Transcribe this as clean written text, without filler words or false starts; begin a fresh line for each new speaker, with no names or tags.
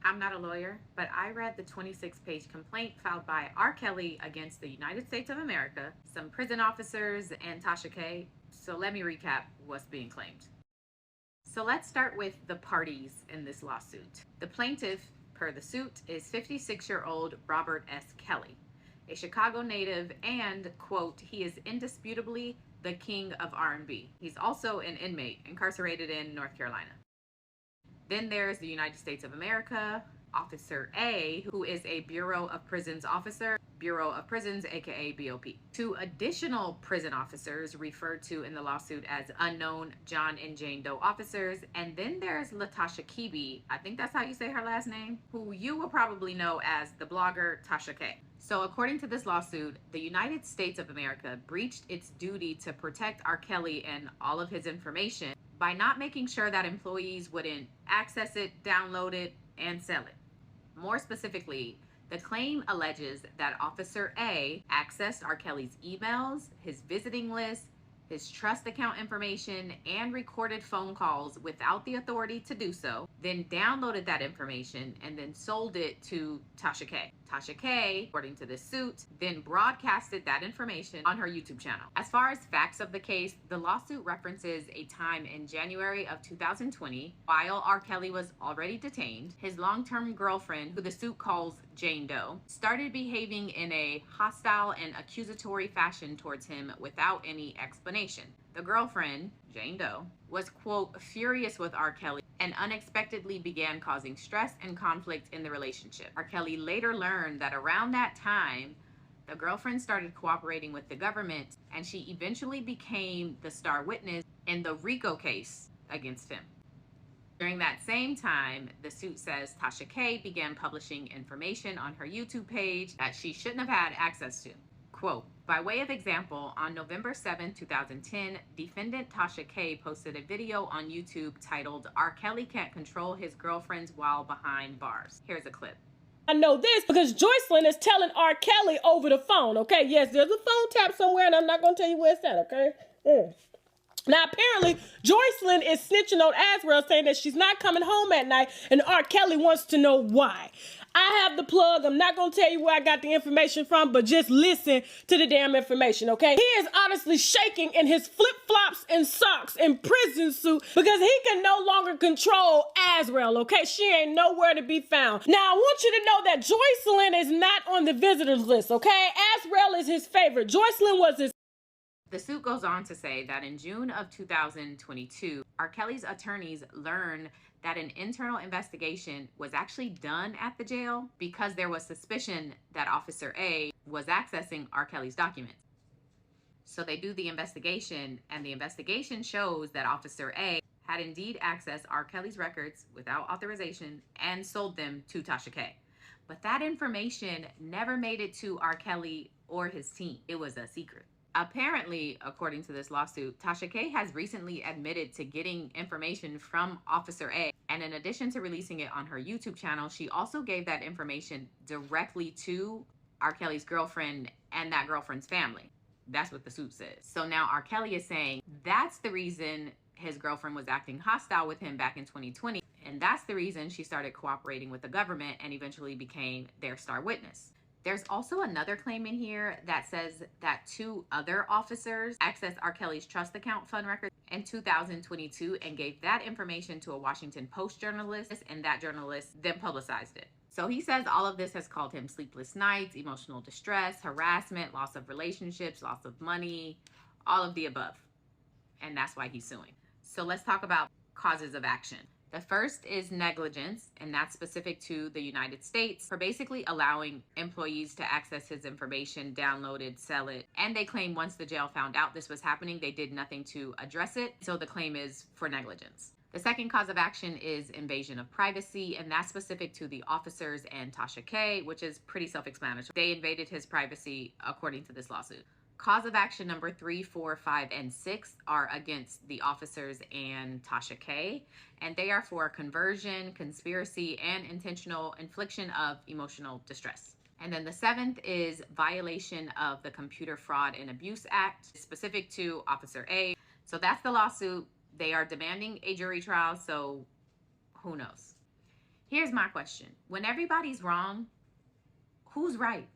I'm not a lawyer, but I read the 26-page complaint filed by R. Kelly against the United States of America, some prison officers, and Tasha K. So let me recap what's being claimed. So let's start with the parties in this lawsuit. The plaintiff, per the suit, is 56-year-old Robert S. Kelly, a Chicago native, and, quote, he is indisputably the king of R&B. He's also an inmate incarcerated in North Carolina. Then there's the United States of America, Officer A, who is a Bureau of Prisons officer, Bureau of Prisons, aka BOP. Two additional prison officers referred to in the lawsuit as unknown John and Jane Doe officers. And then there's Latasha Kibi, I think that's how you say her last name, who you will probably know as the blogger Tasha K. So according to this lawsuit, the United States of America breached its duty to protect R. Kelly and all of his information by not making sure that employees wouldn't access it, download it, and sell it. More specifically, the claim alleges that Officer A accessed R. Kelly's emails, his visiting list, his trust account information, and recorded phone calls without the authority to do so, then downloaded that information and then sold it to Tasha K. Tasha K, according to this suit, then broadcasted that information on her YouTube channel. As far as facts of the case, the lawsuit references a time in January of 2020, while R. Kelly was already detained, his long-term girlfriend, who the suit calls Jane Doe, started behaving in a hostile and accusatory fashion towards him without any explanation. The girlfriend, Jane Doe, was, quote, furious with R. Kelly and unexpectedly began causing stress and conflict in the relationship. R. Kelly later learned that around that time, the girlfriend started cooperating with the government, and she eventually became the star witness in the RICO case against him. During that same time, the suit says Tasha K began publishing information on her YouTube page that she shouldn't have had access to. Quote, by way of example, on November 7, 2010, defendant Tasha K posted a video on YouTube titled, R. Kelly Can't Control His Girlfriends While Behind Bars. Here's a clip.
I know this because Joycelyn is telling R. Kelly over the phone, okay? Yes, there's a phone tap somewhere, and I'm not going to tell you where it's at, okay? Now, apparently, Joycelyn is snitching on Asriel, saying that she's not coming home at night, and R. Kelly wants to know why. I have the plug. I'm not going to tell you where I got the information from, but just listen to the damn information, okay? He is honestly shaking in his flip-flops and socks and prison suit because he can no longer control Asriel, okay? She ain't nowhere to be found. Now, I want you to know that Joycelyn is not on the visitors list, okay? Asriel is his favorite. Joycelyn was his.
The suit goes on to say that in June of 2022, R. Kelly's attorneys learned that an internal investigation was actually done at the jail because there was suspicion that Officer A was accessing R. Kelly's documents. So they do the investigation, and the investigation shows that Officer A had indeed accessed R. Kelly's records without authorization and sold them to Tasha K. But that information never made it to R. Kelly or his team. It was a secret. Apparently, according to this lawsuit, Tasha K has recently admitted to getting information from Officer A. And in addition to releasing it on her YouTube channel, she also gave that information directly to R. Kelly's girlfriend and that girlfriend's family. That's what the suit says. So now R. Kelly is saying that's the reason his girlfriend was acting hostile with him back in 2020. And that's the reason she started cooperating with the government and eventually became their star witness. There's also another claim in here that says that two other officers accessed R. Kelly's trust account fund records in 2022 and gave that information to a Washington Post journalist, and that journalist then publicized it. So he says all of this has caused him sleepless nights, emotional distress, harassment, loss of relationships, loss of money, all of the above. And that's why he's suing. So let's talk about causes of action. The first is negligence, and that's specific to the United States for basically allowing employees to access his information, download it, sell it. And they claim once the jail found out this was happening, they did nothing to address it. So the claim is for negligence. The second cause of action is invasion of privacy, and that's specific to the officers and Tasha K, which is pretty self-explanatory. They invaded his privacy according to this lawsuit. Cause of action number 3, 4, 5, and 6 are against the officers and Tasha K, and they are for conversion, conspiracy, and intentional infliction of emotional distress. And then the 7th is violation of the Computer Fraud and Abuse Act, specific to Officer A. So that's the lawsuit. They are demanding a jury trial, so who knows? Here's my question. When everybody's wrong, who's right?